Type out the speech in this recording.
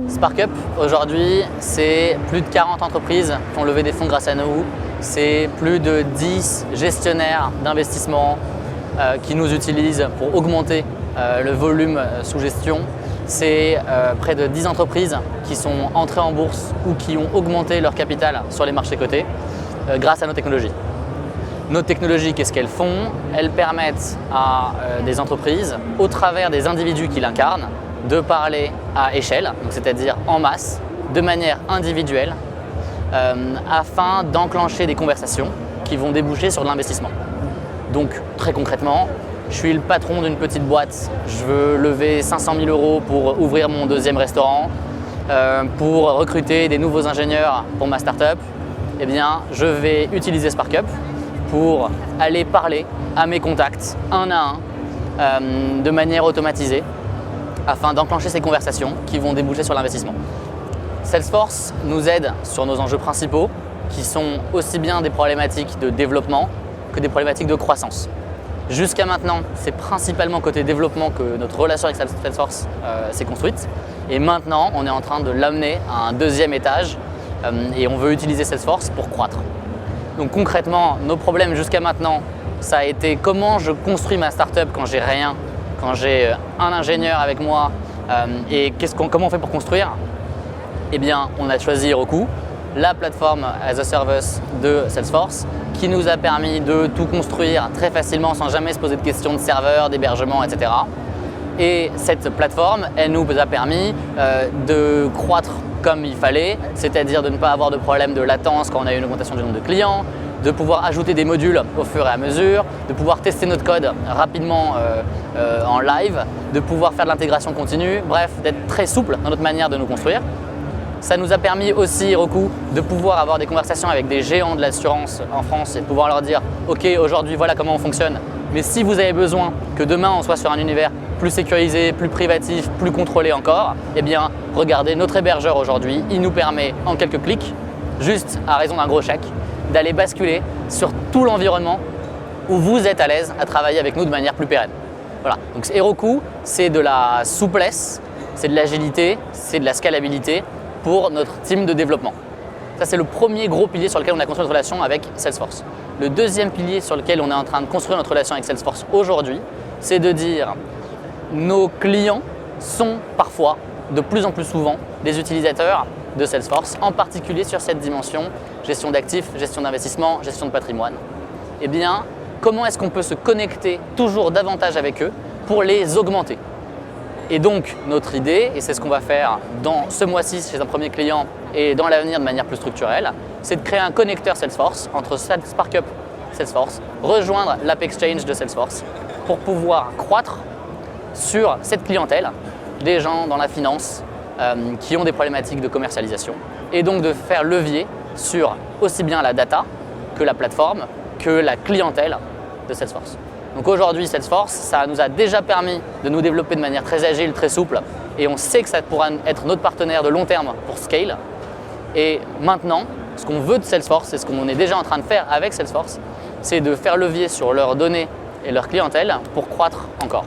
SparkUp, aujourd'hui, c'est plus de 40 entreprises qui ont levé des fonds grâce à nous. C'est plus de 10 gestionnaires d'investissement qui nous utilisent pour augmenter le volume sous gestion. C'est près de 10 entreprises qui sont entrées en bourse ou qui ont augmenté leur capital sur les marchés cotés grâce à nos technologies. Nos technologies, qu'est-ce qu'elles font? Elles permettent à des entreprises, au travers des individus qui l'incarnent, de parler à échelle, c'est-à-dire en masse, de manière individuelle, afin d'enclencher des conversations qui vont déboucher sur de l'investissement. Donc très concrètement, je suis le patron d'une petite boîte, je veux lever 500 000 € pour ouvrir mon deuxième restaurant, pour recruter des nouveaux ingénieurs pour ma startup. Eh bien, je vais utiliser SparkUp pour aller parler à mes contacts un à un, de manière automatisée, afin d'enclencher ces conversations qui vont déboucher sur l'investissement. Salesforce nous aide sur nos enjeux principaux qui sont aussi bien des problématiques de développement que des problématiques de croissance. Jusqu'à maintenant, c'est principalement côté développement que notre relation avec Salesforce s'est construite. Et maintenant, on est en train de l'amener à un deuxième étage et on veut utiliser Salesforce pour croître. Donc concrètement, nos problèmes jusqu'à maintenant, ça a été comment je construis ma startup quand j'ai rien, quand j'ai un ingénieur avec moi et comment on fait pour construire? Eh bien, on a choisi Heroku, la plateforme as a service de Salesforce, qui nous a permis de tout construire très facilement sans jamais se poser de questions de serveur, d'hébergement, etc. Et cette plateforme, elle nous a permis de croître comme il fallait, c'est-à-dire de ne pas avoir de problème de latence quand on a une augmentation du nombre de clients, de pouvoir ajouter des modules au fur et à mesure, de pouvoir tester notre code rapidement en live, de pouvoir faire de l'intégration continue, bref, d'être très souple dans notre manière de nous construire. Ça nous a permis aussi, Heroku, de pouvoir avoir des conversations avec des géants de l'assurance en France et de pouvoir leur dire « Ok, aujourd'hui, voilà comment on fonctionne, mais si vous avez besoin que demain on soit sur un univers plus sécurisé, plus privatif, plus contrôlé encore, eh bien, regardez, notre hébergeur aujourd'hui, il nous permet en quelques clics, juste à raison d'un gros chèque, d'aller basculer sur tout l'environnement où vous êtes à l'aise à travailler avec nous de manière plus pérenne. » Voilà, donc Heroku, c'est de la souplesse, c'est de l'agilité, c'est de la scalabilité pour notre team de développement. Ça, c'est le premier gros pilier sur lequel on a construit notre relation avec Salesforce. Le deuxième pilier sur lequel on est en train de construire notre relation avec Salesforce aujourd'hui, c'est de dire nos clients sont parfois, de plus en plus souvent, des utilisateurs de Salesforce, en particulier sur cette dimension gestion d'actifs, gestion d'investissement, gestion de patrimoine. Eh bien, comment est-ce qu'on peut se connecter toujours davantage avec eux pour les augmenter? Et donc, notre idée, et c'est ce qu'on va faire dans ce mois-ci chez un premier client et dans l'avenir de manière plus structurelle, c'est de créer un connecteur Salesforce entre SparkUp et Salesforce, rejoindre l'App Exchange de Salesforce pour pouvoir croître sur cette clientèle, des gens dans la finance qui ont des problématiques de commercialisation, et donc de faire levier sur aussi bien la data que la plateforme, que la clientèle de Salesforce. Donc aujourd'hui, Salesforce, ça nous a déjà permis de nous développer de manière très agile, très souple, et on sait que ça pourra être notre partenaire de long terme pour scale. Et maintenant, ce qu'on veut de Salesforce, et ce qu'on est déjà en train de faire avec Salesforce, c'est de faire levier sur leurs données et leur clientèle pour croître encore.